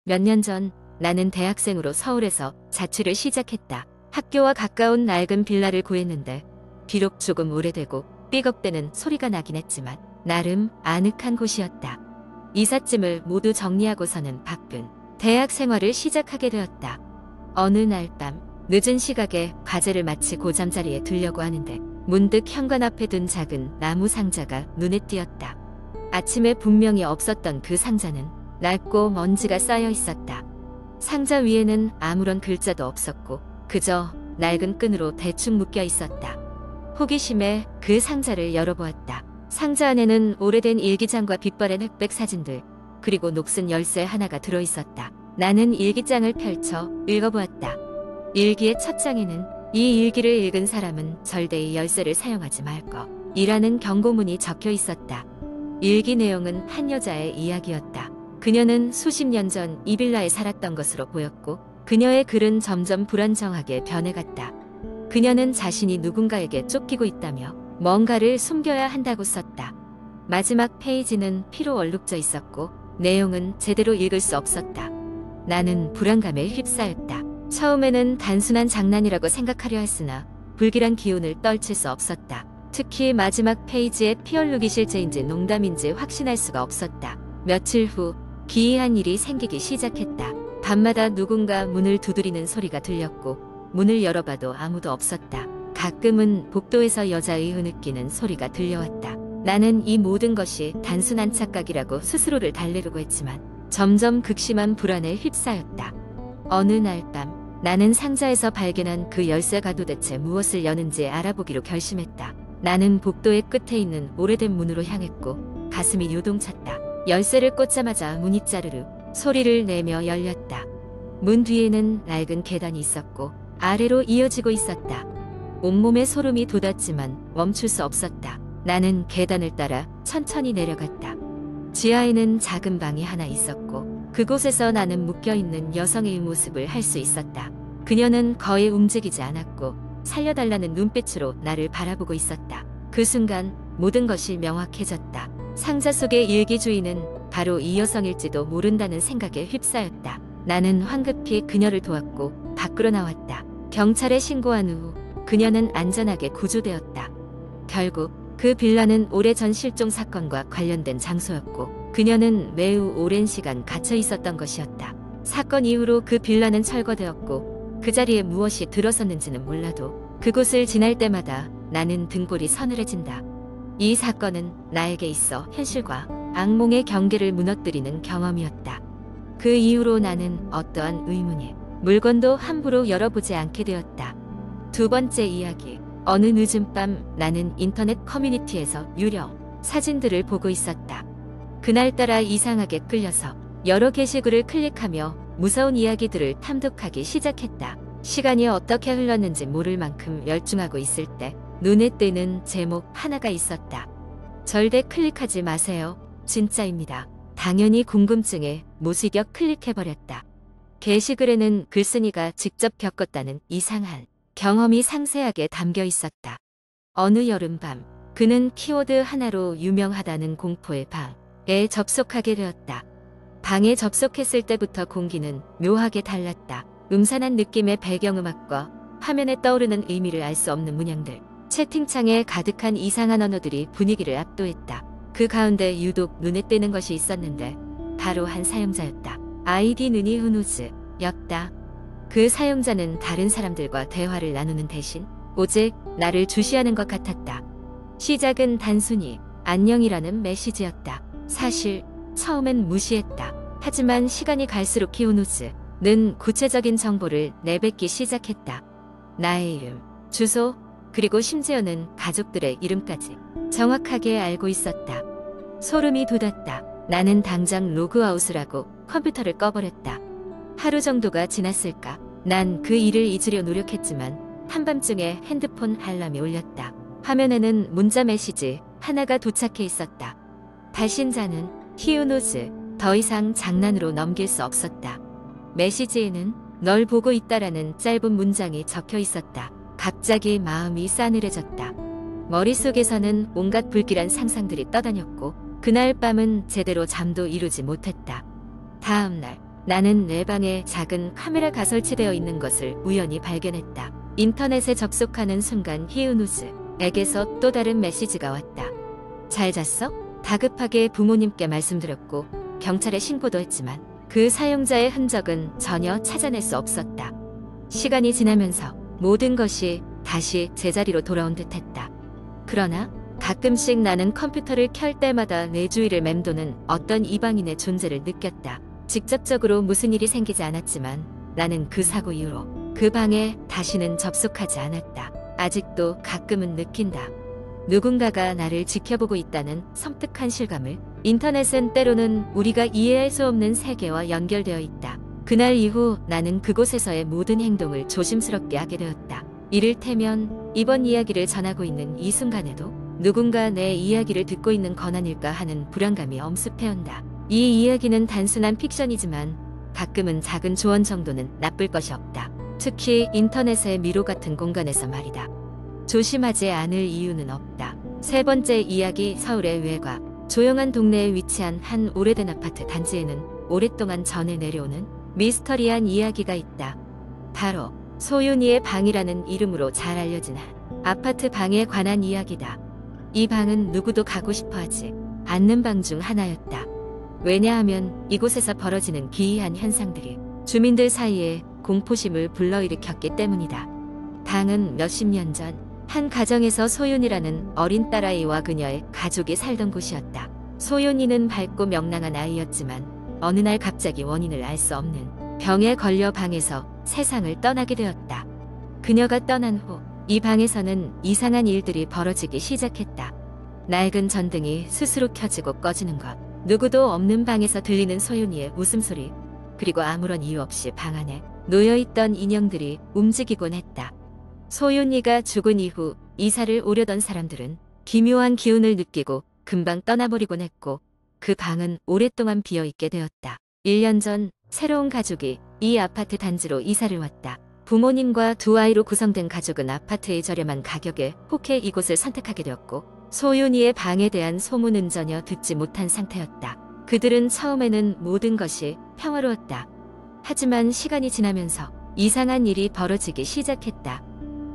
몇 년 전 나는 대학생으로 서울에서 자취를 시작했다. 학교와 가까운 낡은 빌라를 구했는데 비록 조금 오래되고 삐걱대는 소리가 나긴 했지만 나름 아늑한 곳이었다. 이삿짐을 모두 정리하고서는 바쁜 대학 생활을 시작하게 되었다. 어느 날 밤 늦은 시각에 과제를 마치고 잠자리에 들려고 하는데 문득 현관 앞에 둔 작은 나무 상자가 눈에 띄었다. 아침에 분명히 없었던 그 상자는 낡고 먼지가 쌓여 있었다. 상자 위에는 아무런 글자도 없었고 그저 낡은 끈으로 대충 묶여 있었다. 호기심에 그 상자를 열어보았다. 상자 안에는 오래된 일기장과 빛바랜 흑백 사진들 그리고 녹슨 열쇠 하나가 들어있었다. 나는 일기장을 펼쳐 읽어보았다. 일기의 첫 장에는 이 일기를 읽은 사람은 절대 이 열쇠를 사용하지 말 것 이라는 경고문이 적혀 있었다. 일기 내용은 한 여자의 이야기였다. 그녀는 수십 년 전 이 빌라에 살았던 것으로 보였고 그녀의 글은 점점 불안정하게 변해갔다. 그녀는 자신이 누군가에게 쫓기고 있다며 뭔가를 숨겨야 한다고 썼다. 마지막 페이지는 피로 얼룩져 있었고 내용은 제대로 읽을 수 없었다. 나는 불안감에 휩싸였다. 처음에는 단순한 장난이라고 생각하려 했으나 불길한 기운을 떨칠 수 없었다. 특히 마지막 페이지에 피 얼룩이 실제인지 농담인지 확신할 수가 없었다. 며칠 후 기이한 일이 생기기 시작했다. 밤마다 누군가 문을 두드리는 소리가 들렸고 문을 열어봐도 아무도 없었다. 가끔은 복도에서 여자의 흐느끼는 소리가 들려왔다. 나는 이 모든 것이 단순한 착각이라고 스스로를 달래려고 했지만 점점 극심한 불안에 휩싸였다. 어느 날 밤 나는 상자에서 발견한 그 열쇠가 도대체 무엇을 여는지 알아보기로 결심했다. 나는 복도의 끝에 있는 오래된 문으로 향했고 가슴이 요동쳤다. 열쇠를 꽂자마자 문이 짜르르 소리를 내며 열렸다. 문 뒤에는 낡은 계단이 있었고 아래로 이어지고 있었다. 온몸에 소름이 돋았지만 멈출 수 없었다. 나는 계단을 따라 천천히 내려갔다. 지하에는 작은 방이 하나 있었고 그곳에서 나는 묶여있는 여성의 모습을 할 수 있었다. 그녀는 거의 움직이지 않았고 살려달라는 눈빛으로 나를 바라보고 있었다. 그 순간 모든 것이 명확해졌다. 상자 속의 일기 주인은 바로 이 여성일지도 모른다는 생각에 휩싸였다. 나는 황급히 그녀를 도왔고 밖으로 나왔다. 경찰에 신고한 후 그녀는 안전하게 구조되었다. 결국 그 빌라는 오래전 실종 사건과 관련된 장소였고 그녀는 매우 오랜 시간 갇혀 있었던 것이었다. 사건 이후로 그 빌라는 철거되었고 그 자리에 무엇이 들어섰는지는 몰라도 그곳을 지날 때마다 나는 등골이 서늘해진다. 이 사건은 나에게 있어 현실과 악몽의 경계를 무너뜨리는 경험이었다. 그 이후로 나는 어떠한 의문의 물건도 함부로 열어보지 않게 되었다. 두 번째 이야기. 어느 늦은 밤 나는 인터넷 커뮤니티에서 유령 사진들을 보고 있었다. 그날따라 이상하게 끌려서 여러 게시글을 클릭하며 무서운 이야기들을 탐독하기 시작했다. 시간이 어떻게 흘렀는지 모를 만큼 열중하고 있을 때 눈에 띄는 제목 하나가 있었다. 절대 클릭하지 마세요. 진짜입니다. 당연히 궁금증에 무지겨 클릭해버렸다. 게시글에는 글쓴이가 직접 겪었다는 이상한 경험이 상세하게 담겨 있었다. 어느 여름밤 그는 키워드 하나로 유명하다는 공포의 방에 접속하게 되었다. 방에 접속했을 때부터 공기는 묘하게 달랐다. 음산한 느낌의 배경음악과 화면에 떠오르는 의미를 알 수 없는 문양들, 채팅창에 가득한 이상한 언어들이 분위기를 압도했다. 그 가운데 유독 눈에 띄는 것이 있었는데 바로 한 사용자였다. 아이디는 이훈우즈였다. 그 사용자는 다른 사람들과 대화를 나누는 대신 오직 나를 주시하는 것 같았다. 시작은 단순히 안녕이라는 메시지였다. 사실 처음엔 무시했다. 하지만 시간이 갈수록 히우누즈는 구체적인 정보를 내뱉기 시작했다. 나의 이름, 주소, 그리고 심지어는 가족들의 이름까지 정확하게 알고 있었다. 소름이 돋았다. 나는 당장 로그아웃을 하고 컴퓨터를 꺼버렸다. 하루 정도가 지났을까? 난 그 일을 잊으려 노력했지만 한밤중에 핸드폰 알람이 울렸다. 화면에는 문자 메시지 하나가 도착해 있었다. 발신자는 히우노즈. 더 이상 장난으로 넘길 수 없었다. 메시지에는 널 보고 있다라는 짧은 문장이 적혀 있었다. 갑자기 마음이 싸늘해졌다. 머릿속에서는 온갖 불길한 상상들이 떠다녔고 그날 밤은 제대로 잠도 이루지 못했다. 다음 날 나는 내 방에 작은 카메라가 설치되어 있는 것을 우연히 발견했다. 인터넷에 접속하는 순간 희은우즈에게서 또 다른 메시지가 왔다. 잘 잤어? 다급하게 부모님께 말씀드렸고 경찰에 신고도 했지만 그 사용자의 흔적은 전혀 찾아낼 수 없었다. 시간이 지나면서 모든 것이 다시 제자리로 돌아온 듯했다. 그러나 가끔씩 나는 컴퓨터를 켤 때마다 내 주위를 맴도는 어떤 이방인의 존재를 느꼈다. 직접적으로 무슨 일이 생기지 않았지만 나는 그 사고 이후로 그 방에 다시는 접속하지 않았다. 아직도 가끔은 느낀다. 누군가가 나를 지켜보고 있다는 섬뜩한 실감을. 인터넷은 때로는 우리가 이해할 수 없는 세계와 연결되어 있다. 그날 이후 나는 그곳에서의 모든 행동을 조심스럽게 하게 되었다. 이를테면 이번 이야기를 전하고 있는 이 순간에도 누군가 내 이야기를 듣고 있는 건 아닐까 하는 불안감이 엄습해온다. 이 이야기는 단순한 픽션이지만 가끔은 작은 조언 정도는 나쁠 것이 없다. 특히 인터넷의 미로 같은 공간에서 말이다. 조심하지 않을 이유는 없다. 세 번째 이야기. 서울의 외곽. 조용한 동네에 위치한 한 오래된 아파트 단지에는 오랫동안 전해 내려오는 미스터리한 이야기가 있다. 바로 소윤이의 방이라는 이름으로 잘 알려진 한 아파트 방에 관한 이야기다. 이 방은 누구도 가고 싶어하지 않는 방 중 하나였다. 왜냐하면 이곳에서 벌어지는 기이한 현상들이 주민들 사이에 공포심을 불러일으켰기 때문이다. 방은 몇십 년 전 한 가정에서 소윤이라는 어린 딸아이와 그녀의 가족이 살던 곳이었다. 소윤이는 밝고 명랑한 아이였지만 어느 날 갑자기 원인을 알 수 없는 병에 걸려 방에서 세상을 떠나게 되었다. 그녀가 떠난 후 이 방에서는 이상한 일들이 벌어지기 시작했다. 낡은 전등이 스스로 켜지고 꺼지는 것, 누구도 없는 방에서 들리는 소윤이의 웃음소리, 그리고 아무런 이유 없이 방 안에 놓여있던 인형들이 움직이곤 했다. 소윤이가 죽은 이후 이사를 오려던 사람들은 기묘한 기운을 느끼고 금방 떠나버리곤 했고 그 방은 오랫동안 비어있게 되었다. 1년 전 새로운 가족이 이 아파트 단지로 이사를 왔다. 부모님과 두 아이로 구성된 가족은 아파트의 저렴한 가격에 혹해 이곳을 선택하게 되었고 소윤이의 방에 대한 소문은 전혀 듣지 못한 상태였다. 그들은 처음에는 모든 것이 평화로웠다. 하지만 시간이 지나면서 이상한 일이 벌어지기 시작했다.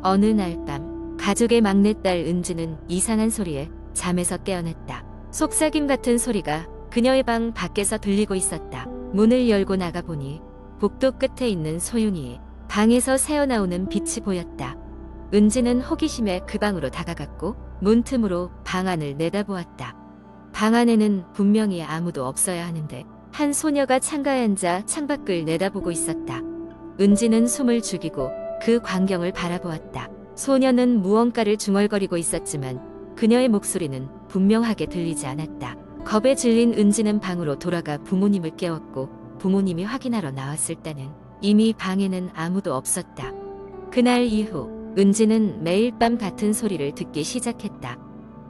어느 날 밤 가족의 막내딸 은지는 이상한 소리에 잠에서 깨어났다. 속삭임 같은 소리가 그녀의 방 밖에서 들리고 있었다. 문을 열고 나가보니 복도 끝에 있는 소윤이의 방에서 새어나오는 빛이 보였다. 은지는 호기심에 그 방으로 다가갔고 문틈으로 방 안을 내다보았다. 방 안에는 분명히 아무도 없어야 하는데 한 소녀가 창가에 앉아 창밖을 내다보고 있었다. 은지는 숨을 죽이고 그 광경을 바라보았다. 소녀는 무언가를 중얼거리고 있었지만 그녀의 목소리는 분명하게 들리지 않았다. 겁에 질린 은지는 방으로 돌아가 부모님을 깨웠고 부모님이 확인하러 나왔을 때는 이미 방에는 아무도 없었다. 그날 이후 은지는 매일 밤 같은 소리를 듣기 시작했다.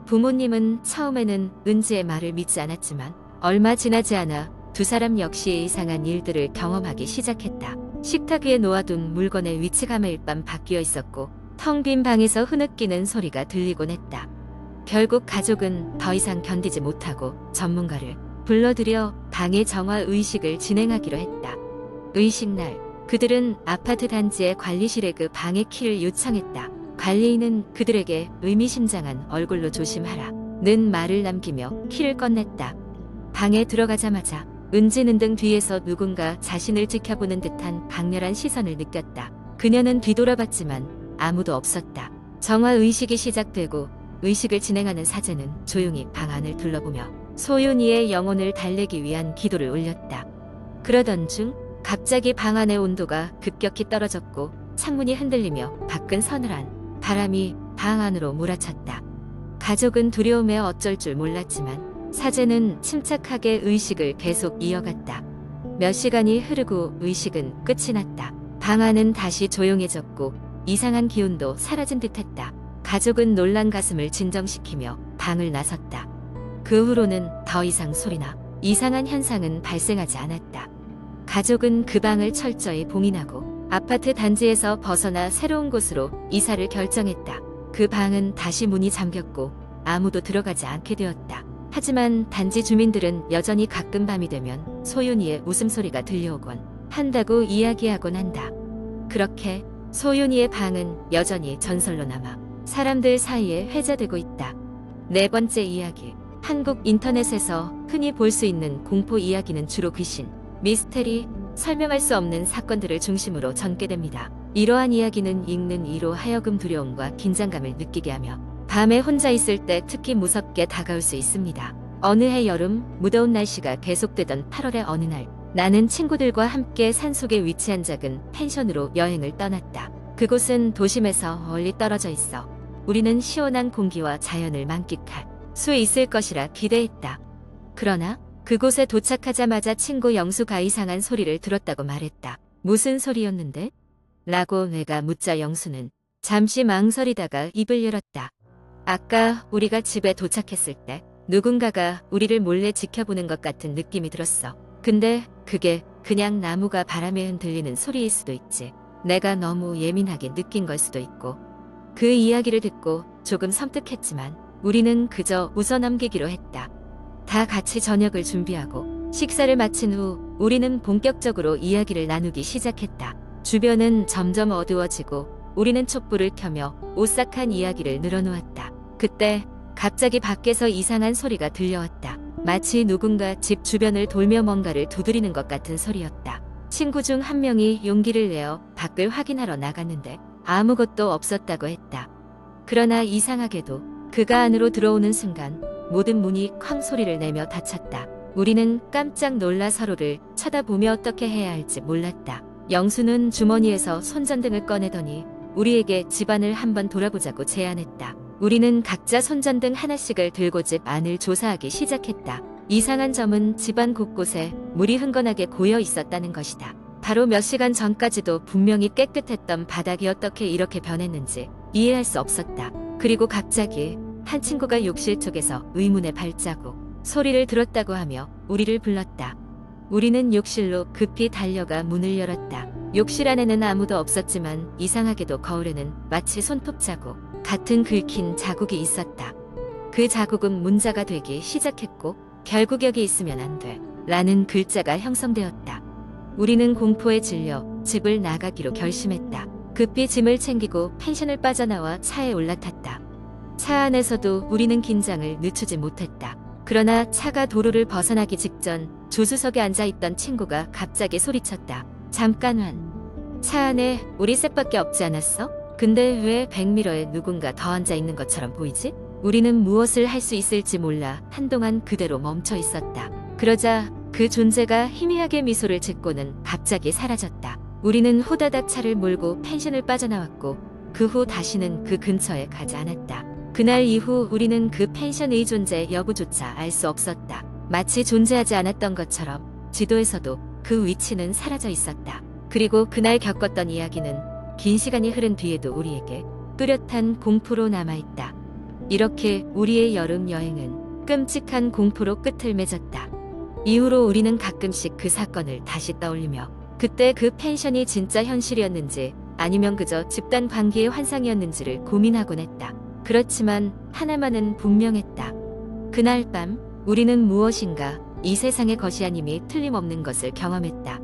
부모님은 처음에는 은지의 말을 믿지 않았지만 얼마 지나지 않아 두 사람 역시 이상한 일들을 경험하기 시작했다. 식탁 위에 놓아둔 물건의 위치가 매일 밤 바뀌어 있었고 텅 빈 방에서 흐느끼는 소리가 들리곤 했다. 결국 가족은 더 이상 견디지 못하고 전문가를 불러들여 방의 정화 의식을 진행하기로 했다. 의식날 그들은 아파트 단지의 관리실에 그 방의 키를 요청했다. 관리인은 그들에게 의미심장한 얼굴로 조심하라는 말을 남기며 키를 꺼냈다. 방에 들어가자마자 은지는 등 뒤에서 누군가 자신을 지켜보는 듯한 강렬한 시선을 느꼈다. 그녀는 뒤돌아봤지만 아무도 없었다. 정화 의식이 시작되고 의식을 진행하는 사제는 조용히 방 안을 둘러보며 소윤이의 영혼을 달래기 위한 기도를 올렸다. 그러던 중 갑자기 방 안의 온도가 급격히 떨어졌고 창문이 흔들리며 밖은 서늘한 바람이 방 안으로 몰아쳤다. 가족은 두려움에 어쩔 줄 몰랐지만 사제는 침착하게 의식을 계속 이어갔다. 몇 시간이 흐르고 의식은 끝이 났다. 방 안은 다시 조용해졌고 이상한 기운도 사라진 듯했다. 가족은 놀란 가슴을 진정시키며 방을 나섰다. 그 후로는 더 이상 소리나 이상한 현상은 발생하지 않았다. 가족은 그 방을 철저히 봉인하고 아파트 단지에서 벗어나 새로운 곳으로 이사를 결정했다. 그 방은 다시 문이 잠겼고 아무도 들어가지 않게 되었다. 하지만 단지 주민들은 여전히 가끔 밤이 되면 소윤이의 웃음소리가 들려오곤 한다고 이야기하곤 한다. 그렇게 소윤이의 방은 여전히 전설로 남아 사람들 사이에 회자되고 있다. 네 번째 이야기. 한국 인터넷에서 흔히 볼 수 있는 공포 이야기는 주로 귀신, 미스테리, 설명할 수 없는 사건들을 중심으로 전개됩니다. 이러한 이야기는 읽는 이로 하여금 두려움과 긴장감을 느끼게 하며 밤에 혼자 있을 때 특히 무섭게 다가올 수 있습니다. 어느 해 여름, 무더운 날씨가 계속되던 8월의 어느 날, 나는 친구들과 함께 산속에 위치한 작은 펜션으로 여행을 떠났다. 그곳은 도심에서 멀리 떨어져 있어 우리는 시원한 공기와 자연을 만끽할 수 있을 것이라 기대했다. 그러나 그곳에 도착하자마자 친구 영수가 이상한 소리를 들었다고 말했다. 무슨 소리였는데? 라고 내가 묻자 영수는 잠시 망설이다가 입을 열었다. 아까 우리가 집에 도착했을 때 누군가가 우리를 몰래 지켜보는 것 같은 느낌이 들었어. 근데 그게 그냥 나무가 바람에 흔들리는 소리일 수도 있지. 내가 너무 예민하게 느낀 걸 수도 있고. 그 이야기를 듣고 조금 섬뜩했지만 우리는 그저 웃어넘기기로 했다. 다 같이 저녁을 준비하고 식사를 마친 후 우리는 본격적으로 이야기를 나누기 시작했다. 주변은 점점 어두워지고 우리는 촛불을 켜며 오싹한 이야기를 늘어놓았다. 그때 갑자기 밖에서 이상한 소리가 들려왔다. 마치 누군가 집 주변을 돌며 뭔가를 두드리는 것 같은 소리였다. 친구 중 한 명이 용기를 내어 밖을 확인하러 나갔는데 아무것도 없었다고 했다. 그러나 이상하게도 그가 안으로 들어오는 순간 모든 문이 쾅 소리를 내며 닫혔다. 우리는 깜짝 놀라 서로를 쳐다보며 어떻게 해야 할지 몰랐다. 영수는 주머니에서 손전등을 꺼내더니 우리에게 집안을 한번 돌아보자고 제안했다. 우리는 각자 손전등 하나씩을 들고 집 안을 조사하기 시작했다. 이상한 점은 집안 곳곳에 물이 흥건하게 고여 있었다는 것이다. 바로 몇 시간 전까지도 분명히 깨끗했던 바닥이 어떻게 이렇게 변했는지 이해할 수 없었다. 그리고 갑자기 한 친구가 욕실 쪽에서 의문의 발자국 소리를 들었다고 하며 우리를 불렀다. 우리는 욕실로 급히 달려가 문을 열었다. 욕실 안에는 아무도 없었지만 이상하게도 거울에는 마치 손톱 자국 같은 긁힌 자국이 있었다. 그 자국은 문자가 되기 시작했고 결국 여기 있으면 안 돼 라는 글자가 형성되었다. 우리는 공포에 질려 집을 나가기로 결심했다. 급히 짐을 챙기고 펜션을 빠져나와 차에 올라탔다. 차 안에서도 우리는 긴장을 늦추지 못했다. 그러나 차가 도로를 벗어나기 직전 조수석에 앉아있던 친구가 갑자기 소리쳤다. 잠깐만. 차 안에 우리 셋밖에 없지 않았어? 근데 왜 백미러에 누군가 더 앉아있는 것처럼 보이지? 우리는 무엇을 할 수 있을지 몰라 한동안 그대로 멈춰 있었다. 그러자 그 존재가 희미하게 미소를 짓고는 갑자기 사라졌다. 우리는 호다닥 차를 몰고 펜션을 빠져나왔고 그 후 다시는 그 근처에 가지 않았다. 그날 이후 우리는 그 펜션의 존재 여부조차 알 수 없었다. 마치 존재하지 않았던 것처럼 지도에서도 그 위치는 사라져 있었다. 그리고 그날 겪었던 이야기는 긴 시간이 흐른 뒤에도 우리에게 뚜렷한 공포로 남아있다. 이렇게 우리의 여름 여행은 끔찍한 공포로 끝을 맺었다. 이후로 우리는 가끔씩 그 사건을 다시 떠올리며 그때 그 펜션이 진짜 현실이었는지 아니면 그저 집단 관계의 환상이었는지를 고민하곤 했다. 그렇지만 하나만은 분명했다. 그날 밤 우리는 무엇인가 이 세상의 것이 아님이 틀림없는 것을 경험했다.